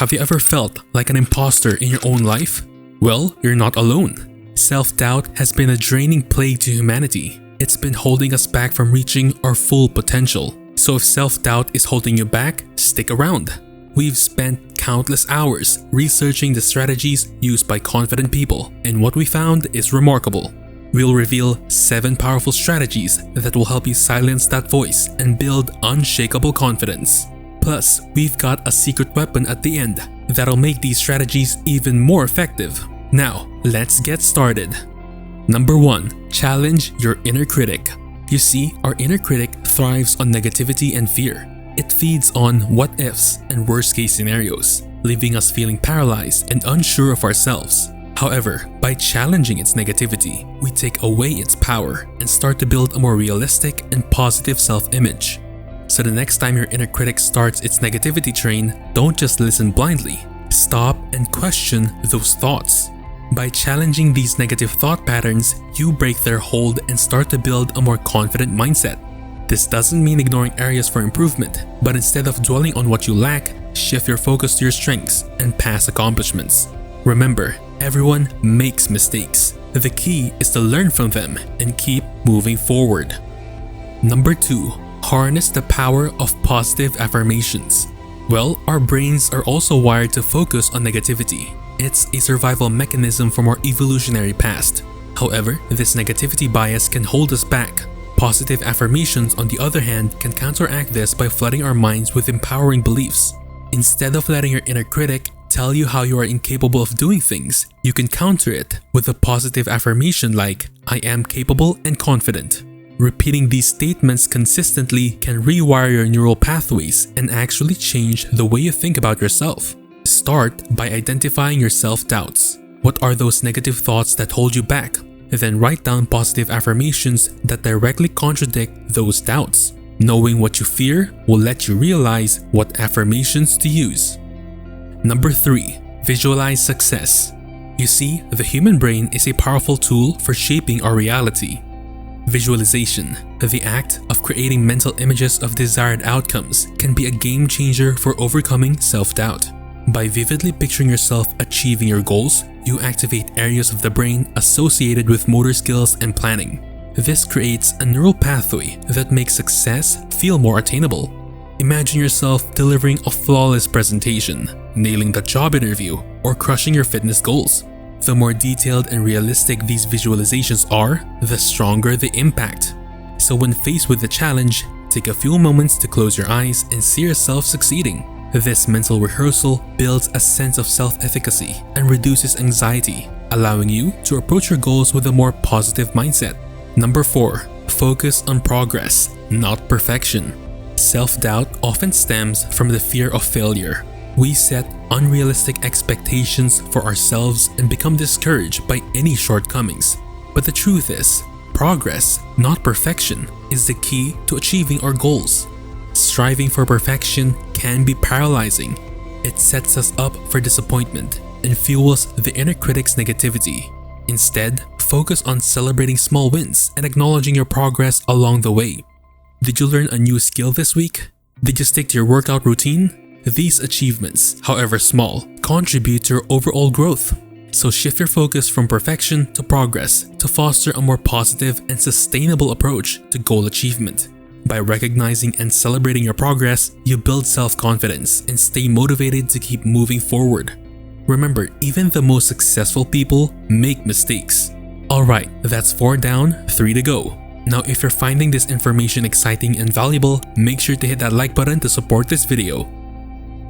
have you ever felt like an imposter in your own life? Well, you're not alone. Self-doubt has been a draining plague to humanity. It's been holding us back from reaching our full potential. So if self-doubt is holding you back, stick around. We've spent countless hours researching the strategies used by confident people, and what we found is remarkable. We'll reveal 7 powerful strategies that will help you silence that voice and build unshakable confidence. Plus, we've got a secret weapon at the end that'll make these strategies even more effective. Now, let's get started. Number 1. Challenge your inner critic. You see, our inner critic thrives on negativity and fear. It feeds on what-ifs and worst-case scenarios, leaving us feeling paralyzed and unsure of ourselves. However, by challenging its negativity, we take away its power and start to build a more realistic and positive self-image. So the next time your inner critic starts its negativity train, don't just listen blindly. Stop and question those thoughts. By challenging these negative thought patterns, you break their hold and start to build a more confident mindset. This doesn't mean ignoring areas for improvement, but instead of dwelling on what you lack, shift your focus to your strengths and past accomplishments. Remember, everyone makes mistakes. The key is to learn from them and keep moving forward. Number 2. Harness the power of positive affirmations. Well, our brains are also wired to focus on negativity. It's a survival mechanism from our evolutionary past. However, this negativity bias can hold us back. Positive affirmations, on the other hand, can counteract this by flooding our minds with empowering beliefs. Instead of letting your inner critic tell you how you are incapable of doing things, you can counter it with a positive affirmation like, "I am capable and confident." Repeating these statements consistently can rewire your neural pathways and actually change the way you think about yourself. Start by identifying your self-doubts. What are those negative thoughts that hold you back? Then write down positive affirmations that directly contradict those doubts. Knowing what you fear will let you realize what affirmations to use. Number 3. Visualize success. You see, the human brain is a powerful tool for shaping our reality. Visualization, the act of creating mental images of desired outcomes, can be a game changer for overcoming self-doubt. By vividly picturing yourself achieving your goals, you activate areas of the brain associated with motor skills and planning. This creates a neural pathway that makes success feel more attainable. Imagine yourself delivering a flawless presentation, nailing the job interview, or crushing your fitness goals. The more detailed and realistic these visualizations are, the stronger the impact. So when faced with the challenge, take a few moments to close your eyes and see yourself succeeding. This mental rehearsal builds a sense of self-efficacy and reduces anxiety, allowing you to approach your goals with a more positive mindset. Number 4. Focus on progress, not perfection. Self-doubt often stems from the fear of failure. We set unrealistic expectations for ourselves and become discouraged by any shortcomings. But the truth is, progress, not perfection, is the key to achieving our goals. Striving for perfection can be paralyzing. It sets us up for disappointment and fuels the inner critic's negativity. Instead, focus on celebrating small wins and acknowledging your progress along the way. Did you learn a new skill this week? Did you stick to your workout routine? These achievements, however small, contribute to your overall growth. So shift your focus from perfection to progress to foster a more positive and sustainable approach to goal achievement. By recognizing and celebrating your progress, you build self-confidence and stay motivated to keep moving forward. Remember, even the most successful people make mistakes. Alright, that's 4 down, 3 to go. Now if you're finding this information exciting and valuable, make sure to hit that like button to support this video.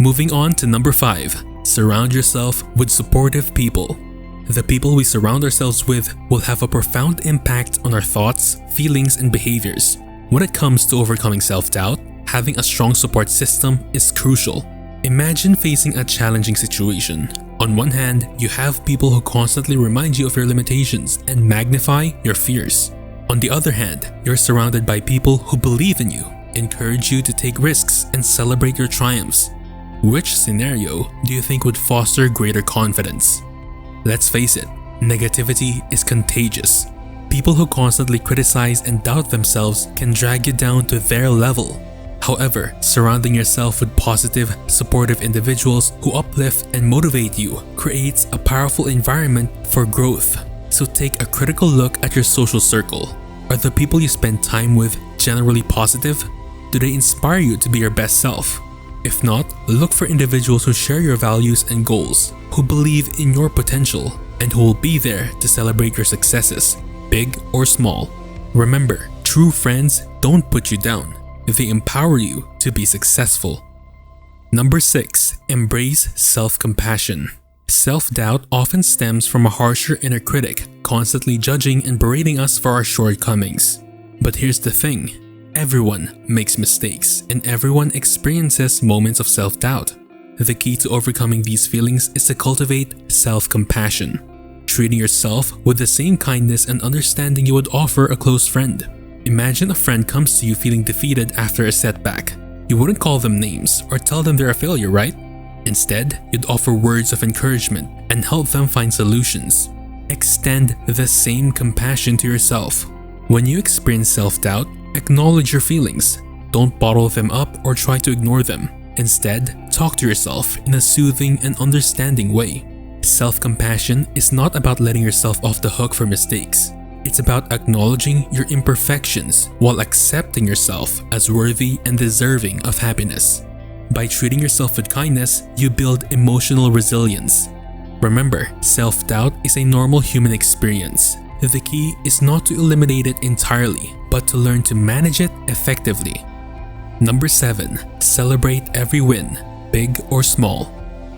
Moving on to number 5. Surround yourself with supportive people. The people we surround ourselves with will have a profound impact on our thoughts, feelings, and behaviors. When it comes to overcoming self-doubt, having a strong support system is crucial. Imagine facing a challenging situation. On one hand, you have people who constantly remind you of your limitations and magnify your fears. On the other hand, you're surrounded by people who believe in you, encourage you to take risks, and celebrate your triumphs. Which scenario do you think would foster greater confidence? Let's face it, negativity is contagious. People who constantly criticize and doubt themselves can drag you down to their level. However, surrounding yourself with positive, supportive individuals who uplift and motivate you creates a powerful environment for growth. So take a critical look at your social circle. Are the people you spend time with generally positive? Do they inspire you to be your best self? If not, look for individuals who share your values and goals, who believe in your potential, and who will be there to celebrate your successes, big or small. Remember, true friends don't put you down. They empower you to be successful. Number 6. Embrace self-compassion. Self-doubt often stems from a harsher inner critic, constantly judging and berating us for our shortcomings. But here's the thing. Everyone makes mistakes, and everyone experiences moments of self-doubt. The key to overcoming these feelings is to cultivate self-compassion, treating yourself with the same kindness and understanding you would offer a close friend. Imagine a friend comes to you feeling defeated after a setback. You wouldn't call them names or tell them they're a failure, right? Instead, you'd offer words of encouragement and help them find solutions. Extend the same compassion to yourself. When you experience self-doubt, acknowledge your feelings. Don't bottle them up or try to ignore them. Instead, talk to yourself in a soothing and understanding way. Self-compassion is not about letting yourself off the hook for mistakes. It's about acknowledging your imperfections while accepting yourself as worthy and deserving of happiness. By treating yourself with kindness, you build emotional resilience. Remember, self-doubt is a normal human experience. The key is not to eliminate it entirely, but to learn to manage it effectively. Number 7. Celebrate every win, big or small.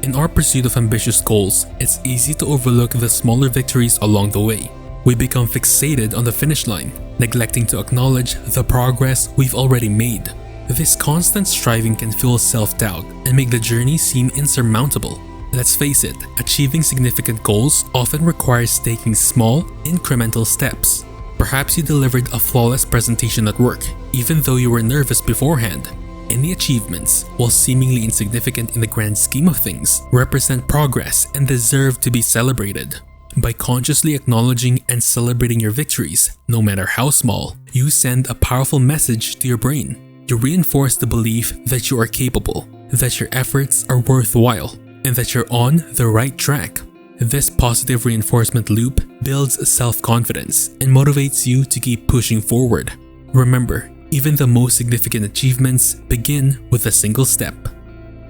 In our pursuit of ambitious goals, it's easy to overlook the smaller victories along the way. We become fixated on the finish line, neglecting to acknowledge the progress we've already made. This constant striving can fuel self-doubt and make the journey seem insurmountable. Let's face it, achieving significant goals often requires taking small, incremental steps. Perhaps you delivered a flawless presentation at work, even though you were nervous beforehand. Any achievements, while seemingly insignificant in the grand scheme of things, represent progress and deserve to be celebrated. By consciously acknowledging and celebrating your victories, no matter how small, you send a powerful message to your brain. You reinforce the belief that you are capable, that your efforts are worthwhile, and that you're on the right track. This positive reinforcement loop builds self-confidence and motivates you to keep pushing forward. Remember, even the most significant achievements begin with a single step.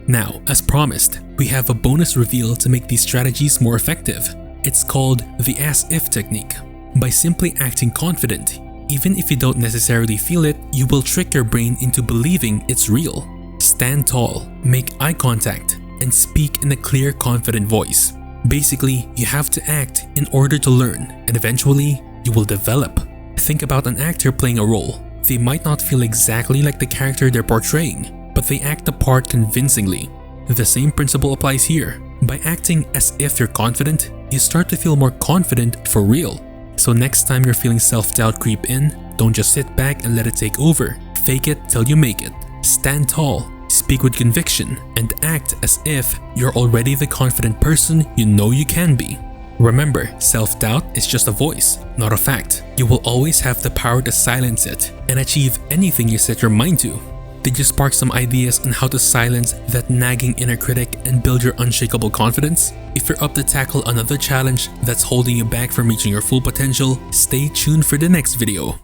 Now, as promised, we have a bonus reveal to make these strategies more effective. It's called the as-if technique. By simply acting confident, even if you don't necessarily feel it, you will trick your brain into believing it's real. Stand tall, make eye contact, and speak in a clear, confident voice. Basically, you have to act in order to learn, and eventually, you will develop. Think about an actor playing a role. They might not feel exactly like the character they're portraying, but they act the part convincingly. The same principle applies here. By acting as if you're confident, you start to feel more confident for real. So next time you're feeling self-doubt creep in, don't just sit back and let it take over. Fake it till you make it. Stand tall, speak with conviction, and act as if you're already the confident person you know you can be. Remember, self-doubt is just a voice, not a fact. You will always have the power to silence it and achieve anything you set your mind to. Did you spark some ideas on how to silence that nagging inner critic and build your unshakable confidence? If you're up to tackle another challenge that's holding you back from reaching your full potential, stay tuned for the next video.